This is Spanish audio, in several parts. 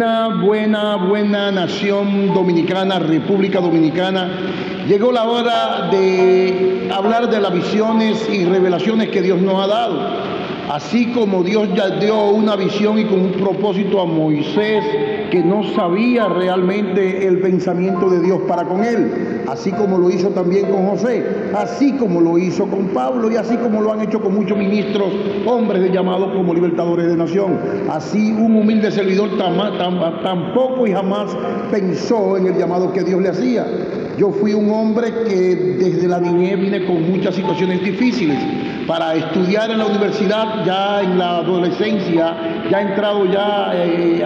Buena nación dominicana, República Dominicana. Llegó la hora de hablar de las visiones y revelaciones que Dios nos ha dado. Así como Dios ya dio una visión y con un propósito a Moisés, que no sabía realmente el pensamiento de Dios para con él, así como lo hizo también con José, así como lo hizo con Pablo y así como lo han hecho con muchos ministros, hombres de llamados como libertadores de nación. Así un humilde servidor tampoco y jamás pensó en el llamado que Dios le hacía. Yo fui un hombre que desde la niñez vine con muchas situaciones difíciles. Para estudiar en la universidad, ya en la adolescencia, ya entrado ya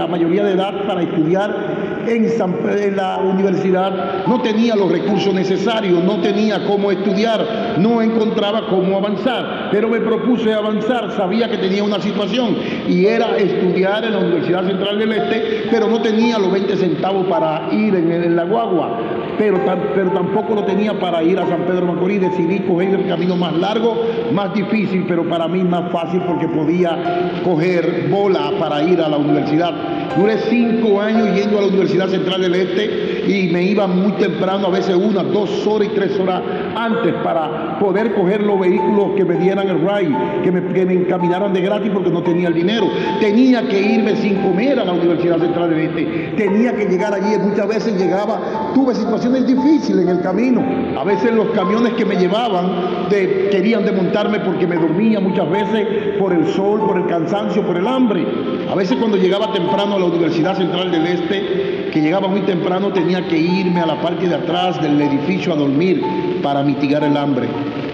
a mayoría de edad para estudiar en la universidad, no tenía los recursos necesarios, no tenía cómo estudiar, no encontraba cómo avanzar, pero me propuse avanzar, sabía que tenía una situación y era estudiar en la Universidad Central del Este, pero no tenía los 20 centavos para ir en la guagua, pero tampoco lo tenía para ir a San Pedro Macorís. Decidí coger el camino más largo, más difícil, pero para mí más fácil porque podía coger bola para ir a la universidad. Duré 5 años yendo a la Universidad Central del Este y me iba muy temprano, a veces 1, 2 horas y 3 horas antes para poder coger los vehículos que me dieran el ride, que me encaminaran de gratis porque no tenía el dinero. Tenía que irme sin comer a la Universidad Central del Este, tenía que llegar allí, muchas veces llegaba, tuve situaciones difíciles en el camino. A veces los camiones que me llevaban querían desmontarme porque me dormía muchas veces por el sol, por el cansancio, por el hambre. A veces cuando llegaba temprano a la Universidad Central del Este, que llegaba muy temprano, tenía que irme a la parte de atrás del edificio a dormir para mitigar el hambre.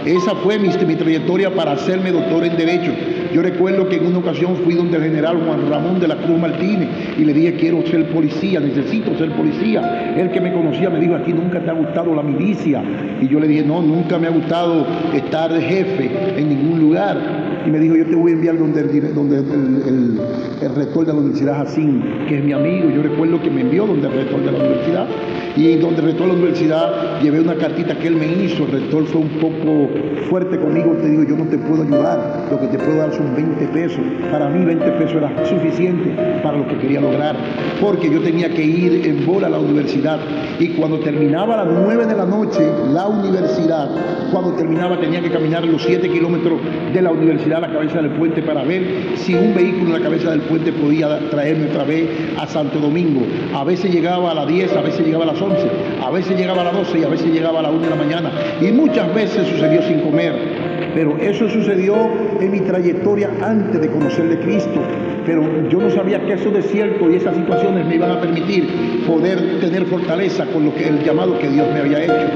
Esa fue mi trayectoria para hacerme doctor en Derecho. Yo recuerdo que en una ocasión fui donde el general Juan Ramón de la Cruz Martínez y le dije: quiero ser policía, necesito ser policía. Él, que me conocía, me dijo: ¿a ti nunca te ha gustado la milicia? Y yo le dije: no, nunca me ha gustado estar de jefe en ningún lugar. Y me dijo: yo te voy a enviar donde el rector de la Universidad Jacín, que es mi amigo. Yo recuerdo que me envió donde el rector de la universidad, y donde el rector de la universidad llevé una cartita que él me hizo. El rector fue un poco fuerte conmigo. Te digo: yo no te puedo ayudar, lo que te puedo dar son 20 pesos. Para mí 20 pesos era suficiente para lo que quería lograr, porque yo tenía que ir en bola a la universidad, y cuando terminaba a las 9 de la noche la universidad, cuando terminaba tenía que caminar los 7 kilómetros de la universidad a la cabeza del puente para ver si un vehículo en la cabeza del puente podía traerme otra vez a Santo Domingo. A veces llegaba a las 10, a veces llegaba a las 11, a veces llegaba a las 12 y a veces llegaba a las 1 de la mañana, y muchas veces sucedió sin comer. Pero eso sucedió en mi trayectoria antes de conocer de Cristo. Pero yo no sabía que esos desiertos y esas situaciones me iban a permitir poder tener fortaleza con el llamado que Dios me había hecho.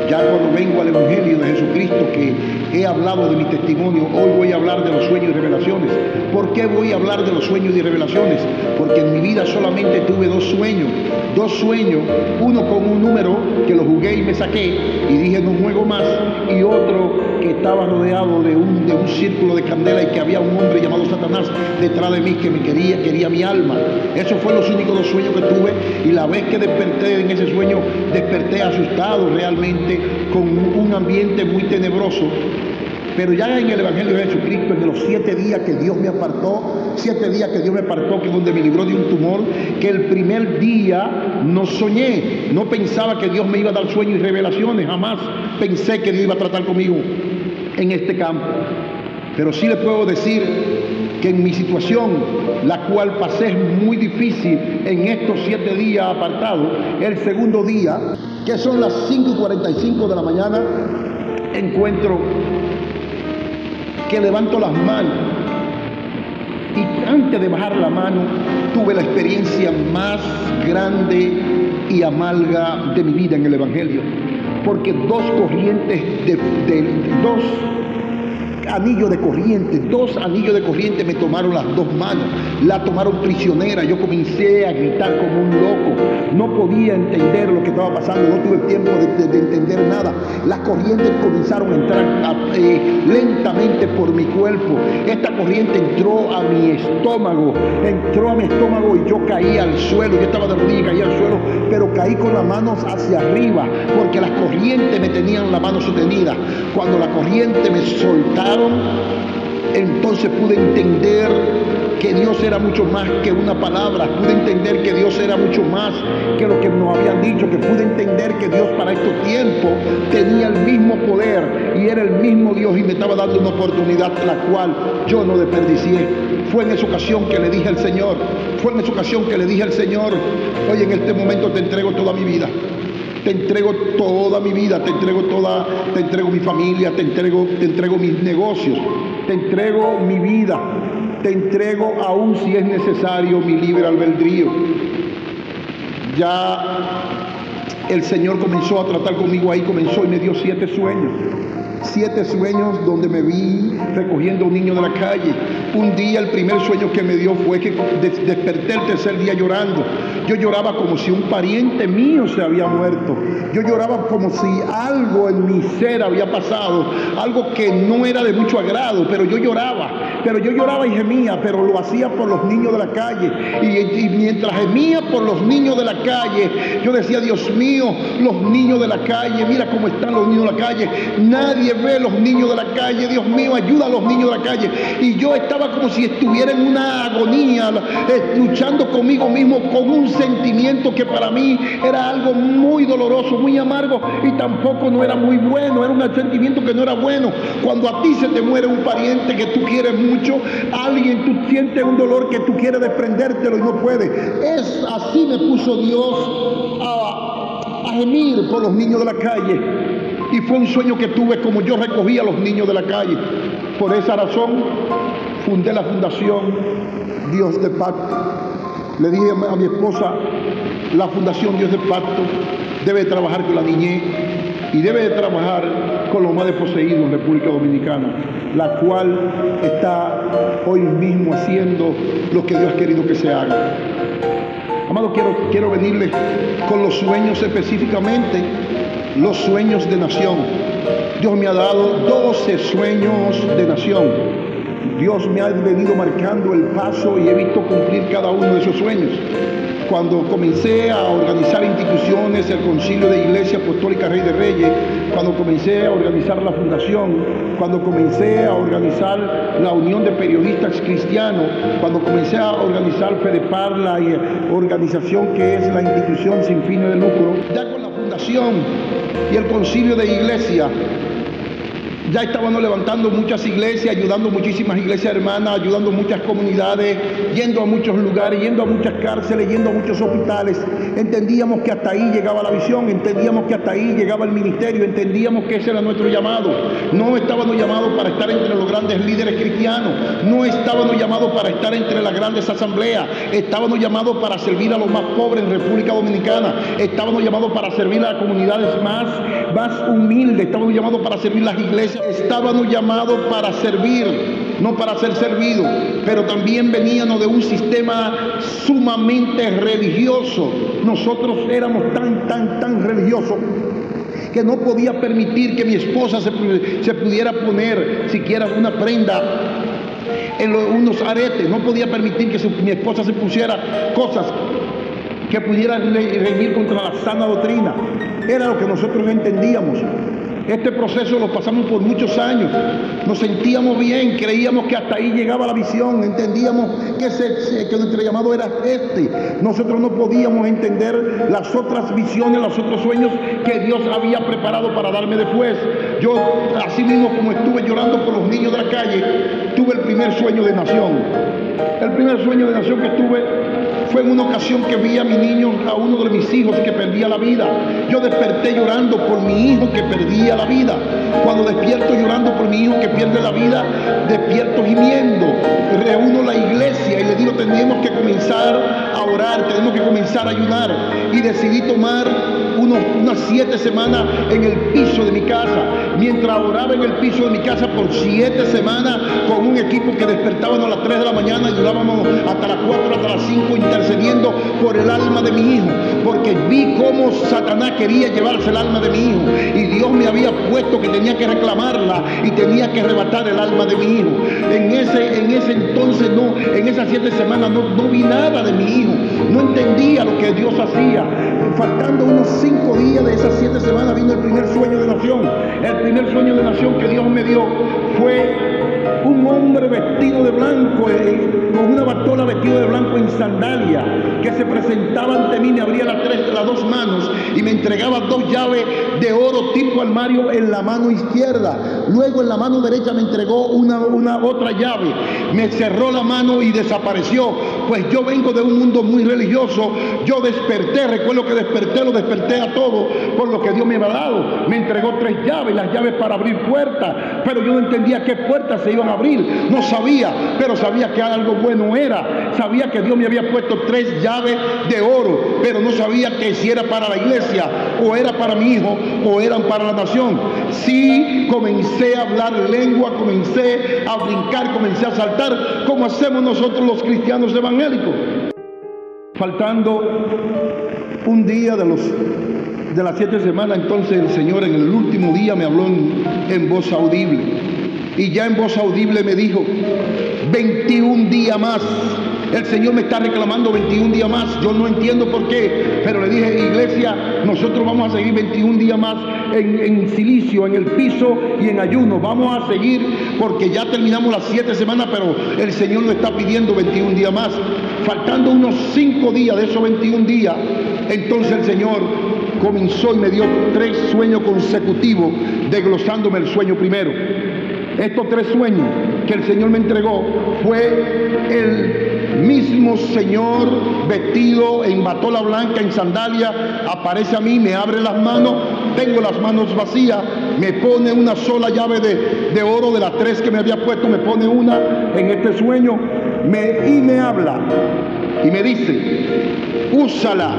Ya cuando vengo al Evangelio de Jesucristo, que he hablado de mi testimonio, hoy voy a hablar de los sueños y revelaciones. ¿Por qué voy a hablar de los sueños y revelaciones? Porque en mi vida solamente tuve 2 sueños. 2 sueños, uno con un número que lo jugué y me saqué y dije: no juego más, y otro que estaba rodeado de un círculo de candela y que había un hombre llamado Satanás detrás de mí que me quería mi alma. Esos fueron los únicos 2 sueños que tuve, y la vez que desperté en ese sueño, desperté asustado realmente, con un ambiente muy tenebroso. Pero ya en el Evangelio de Jesucristo, en los 7 días que Dios me apartó, 7 días que Dios me apartó, que donde me libró de un tumor, que el primer día no soñé, no pensaba que Dios me iba a dar sueños y revelaciones, jamás pensé que Dios iba a tratar conmigo en este campo. Pero sí les puedo decir que en mi situación, la cual pasé muy difícil en estos 7 días apartados, el segundo día, que son las 5:45 de la mañana, encuentro que levanto las manos, y antes de bajar la mano tuve la experiencia más grande y amarga de mi vida en el Evangelio, porque 2 corrientes dos anillos de corriente me tomaron las 2 manos, la tomaron prisionera. Yo comencé a gritar como un loco, no podía entender lo que estaba pasando, no tuve tiempo de entender nada. Las corrientes comenzaron a entrar lentamente por mi cuerpo. Esta corriente entró a mi estómago y yo caí al suelo. Yo estaba de rodillas y caí al suelo, pero caí con las manos hacia arriba, porque las corrientes me tenían la mano sostenida. Cuando la corriente me soltaron, entonces pude entender que Dios era mucho más que una palabra, pude entender que Dios era mucho más que lo que nos habían dicho, que pude entender que Dios para estos tiempos tenía el mismo poder y era el mismo Dios y me estaba dando una oportunidad la cual yo no desperdicié. Fue en esa ocasión que le dije al Señor, oye, en este momento te entrego toda mi vida. Te entrego toda mi vida, te entrego mi familia, te entrego mis negocios, te entrego mi vida, te entrego aún si es necesario mi libre albedrío. Ya el Señor comenzó a tratar conmigo ahí, comenzó y me dio 7 sueños. 7 sueños donde me vi recogiendo a un niño de la calle. Un día el primer sueño que me dio fue que desperté el tercer día llorando. Yo lloraba como si un pariente mío se había muerto. Yo lloraba como si algo en mi ser había pasado, algo que no era de mucho agrado, pero yo lloraba y gemía, pero lo hacía por los niños de la calle. Y mientras gemía por los niños de la calle, yo decía, Dios mío, los niños de la calle, mira cómo están los niños de la calle. Nadie ve los niños de la calle. Dios mío, ayuda a los niños de la calle. Y yo estaba como si estuviera en una agonía, luchando conmigo mismo, con un sentimiento que para mí era algo muy doloroso, muy amargo, y tampoco no era muy bueno. Era un sentimiento que no era bueno. Cuando a ti se te muere un pariente que tú quieres mucho, alguien, tú sientes un dolor que tú quieres desprendértelo y no puedes. Así me puso Dios a gemir por los niños de la calle. Y fue un sueño que tuve como yo recogía a los niños de la calle. Por esa razón fundé la fundación Dios de Pacto. Le dije a mi esposa, la fundación Dios de Pacto debe trabajar con la niñez y debe trabajar con los más desposeídos en República Dominicana, la cual está hoy mismo haciendo lo que Dios ha querido que se haga. Amado, quiero venirles con los sueños específicamente. Los sueños de nación. Dios me ha dado 12 sueños de nación. Dios me ha venido marcando el paso y he visto cumplir cada uno de esos sueños. Cuando comencé a organizar instituciones, el Concilio de Iglesia Apostólica Rey de Reyes, cuando comencé a organizar la fundación, cuando comencé a organizar la Unión de Periodistas Cristianos, cuando comencé a organizar FEDEPAR, la organización que es la institución sin fines de lucro, ya con la fundación y el Concilio de Iglesia, ya estábamos levantando muchas iglesias, ayudando muchísimas iglesias hermanas, ayudando muchas comunidades, yendo a muchos lugares, yendo a muchas cárceles, yendo a muchos hospitales. Entendíamos que hasta ahí llegaba la visión, entendíamos que hasta ahí llegaba el ministerio, entendíamos que ese era nuestro llamado. No estábamos llamados para estar entre los grandes líderes cristianos, no estábamos llamados para estar entre las grandes asambleas, estábamos llamados para servir a los más pobres en República Dominicana, estábamos llamados para servir a las comunidades más humildes, estábamos llamados para servir las iglesias. Estábamos llamados para servir, no para ser servidos, pero también veníamos de un sistema sumamente religioso. Nosotros éramos tan religiosos que no podía permitir que mi esposa se pudiera poner siquiera una prenda en unos aretes. No podía permitir que mi esposa se pusiera cosas que pudieran reñir contra la sana doctrina. Era lo que nosotros entendíamos. Este proceso lo pasamos por muchos años. Nos sentíamos bien, creíamos que hasta ahí llegaba la visión, entendíamos que nuestro llamado era este. Nosotros no podíamos entender las otras visiones, los otros sueños que Dios había preparado para darme después. Yo, así mismo como estuve llorando por los niños de la calle, tuve el primer sueño de nación. El primer sueño de nación que tuve fue en una ocasión que vi a mi niño, a uno de mis hijos que perdía la vida. Yo desperté llorando por mi hijo que perdía la vida. Cuando despierto llorando por mi hijo que pierde la vida, despierto gimiendo. Reúno la iglesia y le digo, tenemos que comenzar a orar, tenemos que comenzar a ayunar. Y decidí tomar unas 7 semanas en el piso de mi casa. Mientras oraba en el piso de mi casa por 7 semanas con un equipo que despertábamos a las 3 de la mañana y durábamos hasta las 4, hasta las 5 intercediendo por el alma de mi hijo, porque vi cómo Satanás quería llevarse el alma de mi hijo y Dios me había puesto que tenía que reclamarla y tenía que arrebatar el alma de mi hijo. En ese entonces en esas 7 semanas no vi nada de mi hijo, no entendía lo que Dios hacía. Faltando unos 5 días de esas 7 semanas vino el primer sueño de nación. El primer sueño de nación que Dios me dio fue un hombre vestido de blanco, con una batola vestido de blanco en sandalia, que se presentaba ante mí, me abría las dos manos y me entregaba 2 llaves de oro tipo armario en la mano izquierda. Luego en la mano derecha me entregó otra llave, me cerró la mano y desapareció. Pues yo vengo de un mundo muy religioso. Yo desperté, recuerdo que lo desperté a todo por lo que Dios me había dado. Me entregó 3 llaves, las llaves para abrir puertas, pero yo no entendía qué puertas se iban a abrir, no sabía, pero sabía que algo bueno era. Sabía que Dios me había puesto 3 llaves de oro, pero no sabía que si era para la iglesia, o era para mi hijo, o eran para la nación. Sí, comencé a hablar lengua, comencé a brincar, comencé a saltar, como hacemos nosotros los cristianos evangélicos. Faltando un día de las 7 semanas, entonces el Señor en el último día me habló en voz audible. Y ya en voz audible me dijo, 21 días más. El Señor me está reclamando 21 días más. Yo no entiendo por qué, pero le dije, iglesia, nosotros vamos a seguir 21 días más en silicio, en el piso y en ayuno. Vamos a seguir porque ya terminamos las 7 semanas, pero el Señor nos está pidiendo 21 días más. Faltando unos 5 días de esos 21 días, entonces el Señor comenzó y me dio 3 sueños consecutivos, desglosándome el sueño primero. Estos 3 sueños que el Señor me entregó fue el mismo Señor vestido en batola blanca, en sandalia, aparece a mí, me abre las manos, tengo las manos vacías, me pone una sola llave de oro de las 3 que me había puesto, me pone una en este sueño y me habla y me dice, úsala.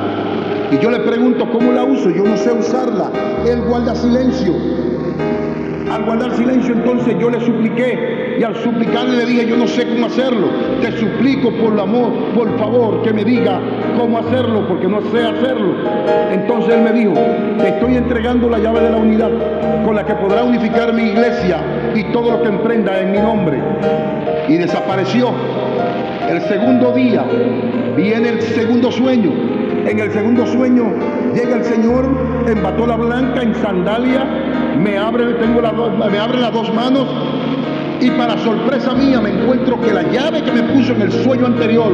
Y yo le pregunto, ¿cómo la uso? Yo no sé usarla. Él guarda silencio. Al guardar silencio, entonces yo le supliqué, y al suplicarle le dije, yo no sé cómo hacerlo, te suplico por el amor, por favor, que me diga cómo hacerlo, porque no sé hacerlo. Entonces él me dijo, te estoy entregando la llave de la unidad, con la que podrá unificar mi iglesia y todo lo que emprenda en mi nombre. Y desapareció. El segundo día, viene el segundo sueño. En el segundo sueño llega el Señor en batola blanca, en sandalia, me abre las 2 manos y para sorpresa mía me encuentro que la llave que me puso en el sueño anterior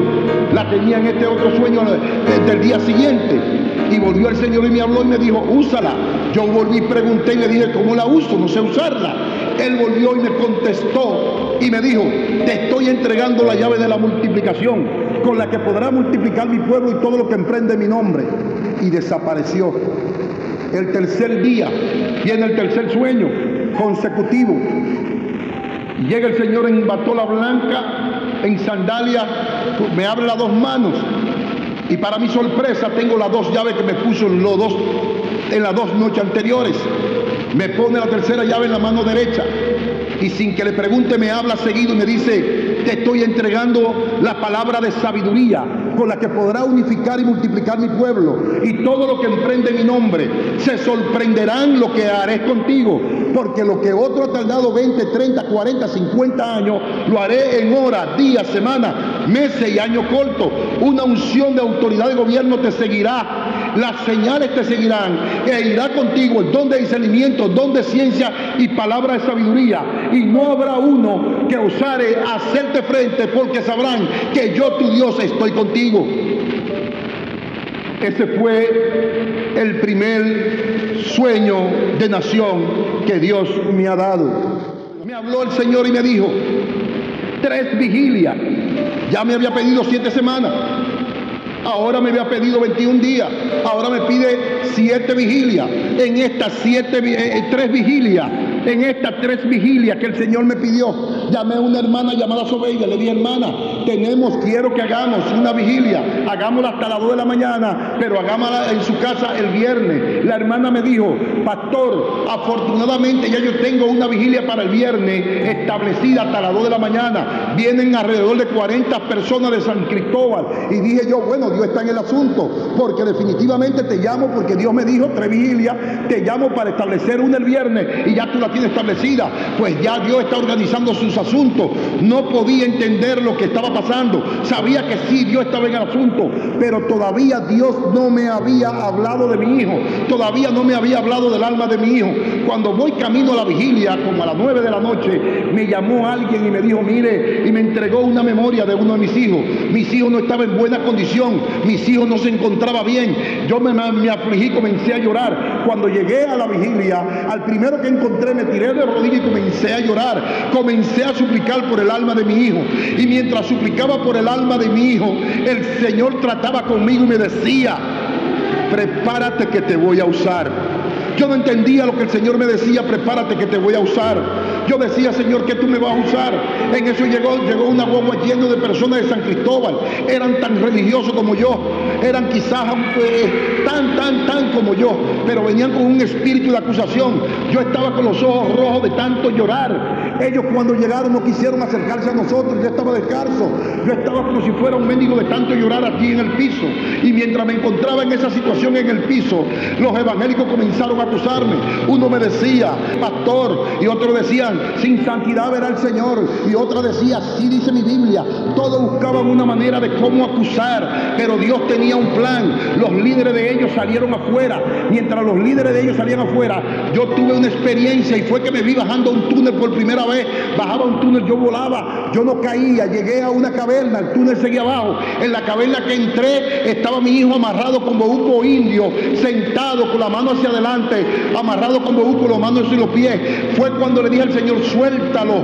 la tenía en este otro sueño del día siguiente. Y volvió el Señor y me habló y me dijo, úsala. Yo volví, pregunté y le dije, ¿cómo la uso? No sé usarla. Él volvió y me contestó y me dijo, te estoy entregando la llave de la multiplicación, con la que podrá multiplicar mi pueblo y todo lo que emprende mi nombre. Y desapareció. El tercer día viene el tercer sueño consecutivo. Llega el Señor en batola blanca, en sandalia, me abre las 2 manos y para mi sorpresa tengo las 2 llaves que me puso en las 2 noches anteriores. Me pone la tercera llave en la mano derecha y sin que le pregunte me habla seguido y me dice, te estoy entregando la palabra de sabiduría con la que podrá unificar y multiplicar mi pueblo y todo lo que emprende mi nombre. Se sorprenderán lo que haré contigo, porque lo que otro ha tardado 20, 30, 40, 50 años, lo haré en horas, días, semanas, meses y años cortos. Una unción de autoridad de gobierno te seguirá, las señales te seguirán, e irá contigo el don de discernimiento, el don de ciencia y palabra de sabiduría. Y no habrá uno que osare hacerte frente, porque sabrán que yo, tu Dios, estoy contigo. Ese fue el primer sueño de nación que Dios me ha dado. Me habló el Señor y me dijo, 3 vigilias. Ya me había pedido 7 semanas. Ahora me había pedido 21 días. Ahora me pide 7 vigilias. En estas 3 vigilias. En estas 3 vigilias que el Señor me pidió, llamé a una hermana llamada Sobeida, le dije, hermana, quiero que hagamos una vigilia, hagámosla hasta las 2 de la mañana, pero hagámosla en su casa el viernes. La hermana me dijo, pastor, afortunadamente ya yo tengo una vigilia para el viernes establecida hasta las 2 de la mañana. Vienen alrededor de 40 personas de San Cristóbal. Y dije yo, bueno, Dios está en el asunto, porque definitivamente te llamo, porque Dios me dijo 3 vigilias, te llamo para establecer una el viernes y ya tú la la tiene establecida, pues ya Dios está organizando sus asuntos. No podía entender lo que estaba pasando. Sabía que sí, Dios estaba en el asunto, pero todavía Dios no me había hablado de mi hijo. Todavía no me había hablado del alma de mi hijo. Cuando voy camino a la vigilia, como a las 9 de la noche, me llamó alguien y me dijo, mire, y me entregó una memoria de uno de mis hijos. Mis hijos no estaban en buena condición, mis hijos no se encontraban bien. Yo me afligí, comencé a llorar. Cuando llegué a la vigilia, al primero que encontré me tiré de rodillas y comencé a llorar. Comencé a suplicar por el alma de mi hijo. Y mientras suplicaba por el alma de mi hijo, el Señor trataba conmigo y me decía, prepárate que te voy a usar. Yo no entendía lo que el Señor me decía, prepárate que te voy a usar. Yo decía, Señor, que tú me vas a usar. En eso llegó una guagua llena de personas de San Cristóbal. Eran tan religiosos como yo. Eran quizás tan como yo. Pero venían con un espíritu de acusación. Yo estaba con los ojos rojos de tanto llorar. Ellos cuando llegaron no quisieron acercarse a nosotros. Yo estaba descalzo. Yo estaba como si fuera un mendigo de tanto llorar aquí en el piso. Y mientras me encontraba en esa situación en el piso, los evangélicos comenzaron a acusarme. Uno me decía, pastor, y otros decían, sin santidad verá el Señor, y otra decía, sí dice mi Biblia. Todos buscaban una manera de cómo acusar, pero Dios tenía un plan. Los líderes de ellos salieron afuera. Mientras los líderes de ellos salían afuera, yo tuve una experiencia y fue que me vi bajando un túnel por primera vez. Bajaba un túnel, yo volaba, yo no caía, llegué a una caverna, el túnel seguía abajo. En la caverna que entré estaba mi hijo amarrado como bejuco indio, sentado con la mano hacia adelante, amarrado con bejuco, las manos en los pies. Fue cuando le dije al Señor, suéltalo.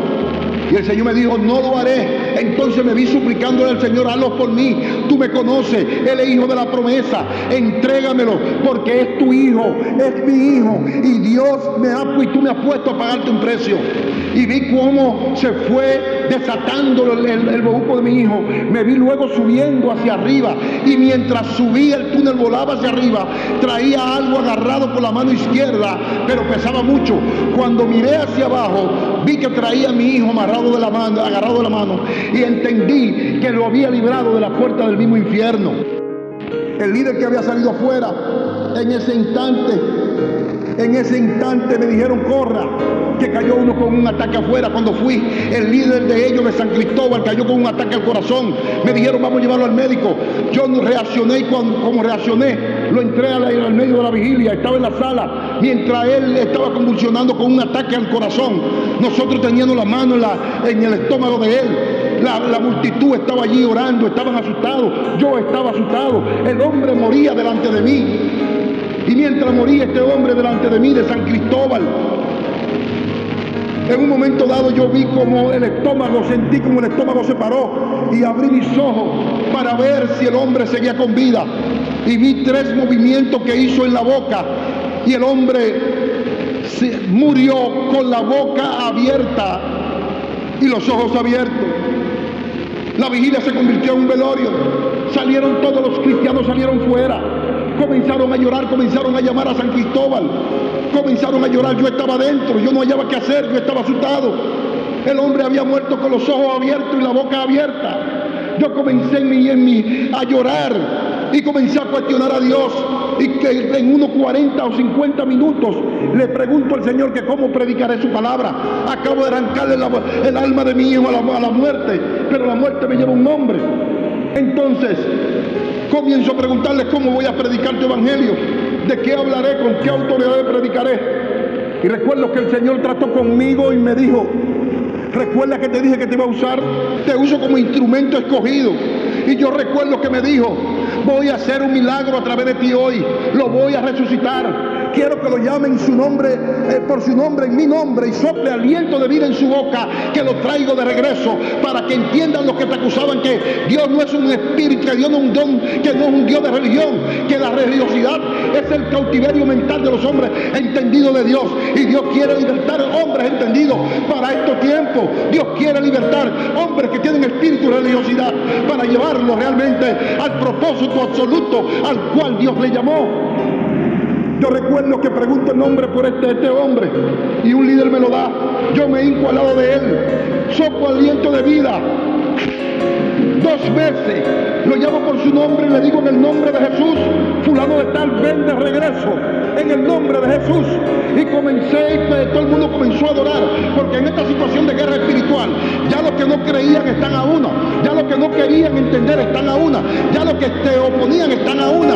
Y el Señor me dijo, no lo haré. Entonces me vi suplicándole al Señor, hazlo por mí. Tú me conoces, Él es hijo de la promesa. Entrégamelo, porque es tu hijo, es mi hijo. Y Dios y tú me has puesto a pagarte un precio. Y vi cómo se fue desatando el bejuco de mi hijo. Me vi luego subiendo hacia arriba. Y mientras subía el túnel, volaba hacia arriba. Traía algo agarrado por la mano izquierda, pero pesaba mucho. Cuando miré hacia abajo, vi que traía a mi hijo agarrado de la mano, y entendí que lo había librado de la puerta del mismo infierno. El líder que había salido afuera, en ese instante me dijeron, corra, que cayó uno con un ataque afuera. Cuando fui, el líder de ellos de San Cristóbal cayó con un ataque al corazón. Me dijeron, vamos a llevarlo al médico. Yo no reaccioné, y como reaccioné, lo entré al medio de la vigilia. Estaba en la sala mientras él estaba convulsionando con un ataque al corazón. Nosotros teníamos la mano en el estómago de él. La multitud estaba allí orando, estaban asustados. Yo estaba asustado. El hombre moría delante de mí. Y mientras moría este hombre delante de mí, de San Cristóbal, en un momento dado yo vi como sentí como el estómago se paró, y abrí mis ojos para ver si el hombre seguía con vida. Y vi 3 movimientos que hizo en la boca, y el hombre murió con la boca abierta y los ojos abiertos. La vigilia se convirtió en un velorio. Salieron todos los cristianos, salieron fuera. Comenzaron a llorar, comenzaron a llamar a San Cristóbal. Comenzaron a llorar, yo estaba adentro, yo no hallaba qué hacer, yo estaba asustado. El hombre había muerto con los ojos abiertos y la boca abierta. Yo comencé a llorar y comencé a cuestionar a Dios. Y que en unos 40 o 50 minutos le pregunto al Señor que cómo predicaré su palabra. Acabo de arrancarle el alma de mi hijo a la muerte, pero la muerte me lleva un nombre. Entonces comienzo a preguntarle cómo voy a predicar tu evangelio, de qué hablaré, con qué autoridad predicaré. Y recuerdo que el Señor trató conmigo y me dijo, recuerda que te dije que te iba a usar, te uso como instrumento escogido. Y yo recuerdo que me dijo, voy a hacer un milagro a través de ti hoy, lo voy a resucitar. Quiero que lo llamen su nombre, por su nombre, en mi nombre, y sople aliento de vida en su boca, que lo traigo de regreso, para que entiendan los que te acusaban que Dios no es un espíritu, que Dios no es un don, que no es un Dios de religión, que la religiosidad es el cautiverio mental de los hombres entendidos de Dios. Y Dios quiere libertar hombres entendidos para estos tiempos. Dios quiere libertar hombres que tienen espíritu de religiosidad para llevarlos realmente al propósito absoluto al cual Dios le llamó. Yo recuerdo que pregunto el nombre por este hombre, y un líder me lo da. Yo me hinco al lado de él, soplo aliento de vida. 2 veces lo llamo por su nombre y le digo: en el nombre de Jesús, fulano de tal, ven de regreso, en el nombre de Jesús. Y comencé, y todo el mundo comenzó a adorar, porque en esta situación de guerra espiritual, ya los que no creían están a una, ya los que no querían entender están a una, ya los que se oponían están a una,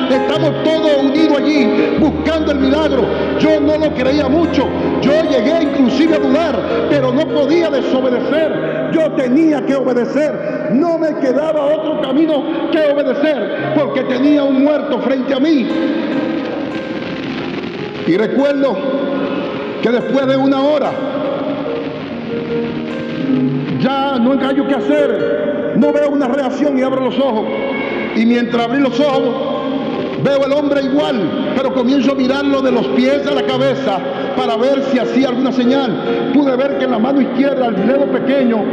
estamos todos unidos allí buscando el milagro. Yo no lo creía mucho, yo llegué inclusive a dudar, pero no podía desobedecer. Yo tenía que obedecer, no me quedaba otro camino que obedecer, porque tenía un muerto frente a mí. Y recuerdo que después de 1 hora ya no hallo qué hacer, no veo una reacción y abro los ojos, y mientras abrí los ojos veo el hombre igual, pero comienzo a mirarlo de los pies a la cabeza para ver si hacía alguna señal. Pude ver que en la mano izquierda el dedo pequeño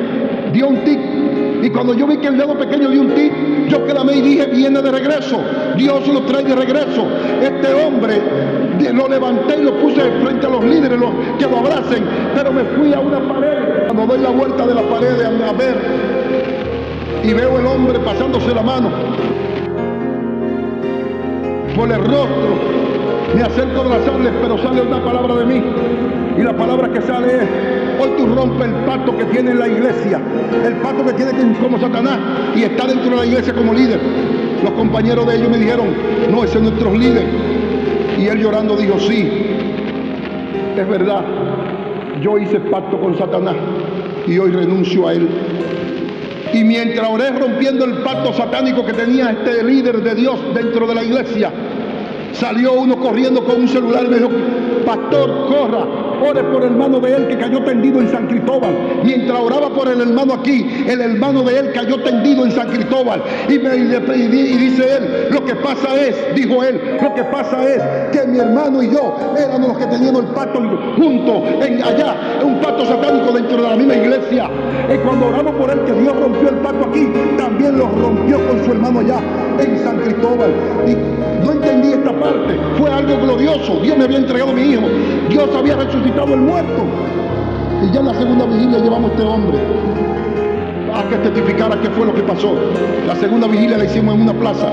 dio un tic, y cuando yo vi que el dedo pequeño dio un tic, yo clamé y dije: viene de regreso, Dios lo trae de regreso. Este hombre lo levanté y lo puse frente a los líderes que lo abracen, pero me fui a una pared. Cuando doy la vuelta de la pared a ver, y veo el hombre pasándose la mano por el rostro, me acerco de las sales, pero sale una palabra de mí, y la palabra que sale es: hoy tú rompes el pacto que tiene la iglesia, el pacto que tiene como Satanás, y está dentro de la iglesia como líder. Los compañeros de ellos me dijeron: no, ese es nuestro líder. Y él llorando dijo: sí, es verdad, yo hice pacto con Satanás y hoy renuncio a él. Y mientras oré rompiendo el pacto satánico que tenía este líder de Dios dentro de la iglesia, salió uno corriendo con un celular y me dijo: pastor, corra, ore por el hermano de él que cayó tendido en San Cristóbal. Mientras oraba por el hermano aquí, el hermano de él cayó tendido en San Cristóbal. Y dice él: lo que pasa es, dijo él, lo que pasa es que mi hermano y yo éramos los que teníamos el pacto juntos allá, un pacto satánico dentro de la misma iglesia. Y cuando oramos por él, que Dios rompió el pacto aquí, también lo rompió con su hermano allá en San Cristóbal. Y no entendí esta parte, fue algo glorioso. Dios me había entregado a mi hijo, Dios había resucitado el muerto, y ya en la segunda vigilia llevamos a este hombre a que testificara qué fue lo que pasó. La segunda vigilia la hicimos en una plaza,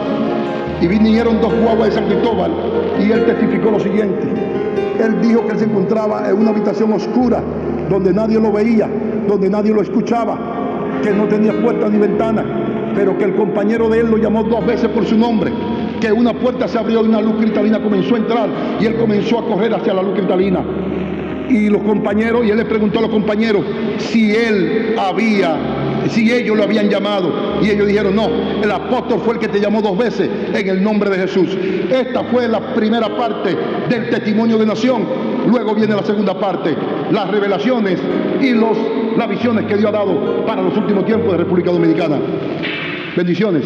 y vinieron 2 guaguas de San Cristóbal, y él testificó lo siguiente. Él dijo que él se encontraba en una habitación oscura, donde nadie lo veía, donde nadie lo escuchaba, que no tenía puerta ni ventana, pero que el compañero de él lo llamó 2 veces por su nombre, que una puerta se abrió y una luz cristalina comenzó a entrar, y él comenzó a correr hacia la luz cristalina. Y los compañeros, y él le preguntó a los compañeros si ellos lo habían llamado, y ellos dijeron: no, el apóstol fue el que te llamó 2 veces en el nombre de Jesús. Esta fue la primera parte del testimonio de nación. Luego viene la segunda parte, las revelaciones y las visiones que Dios ha dado para los últimos tiempos de República Dominicana. Bendiciones.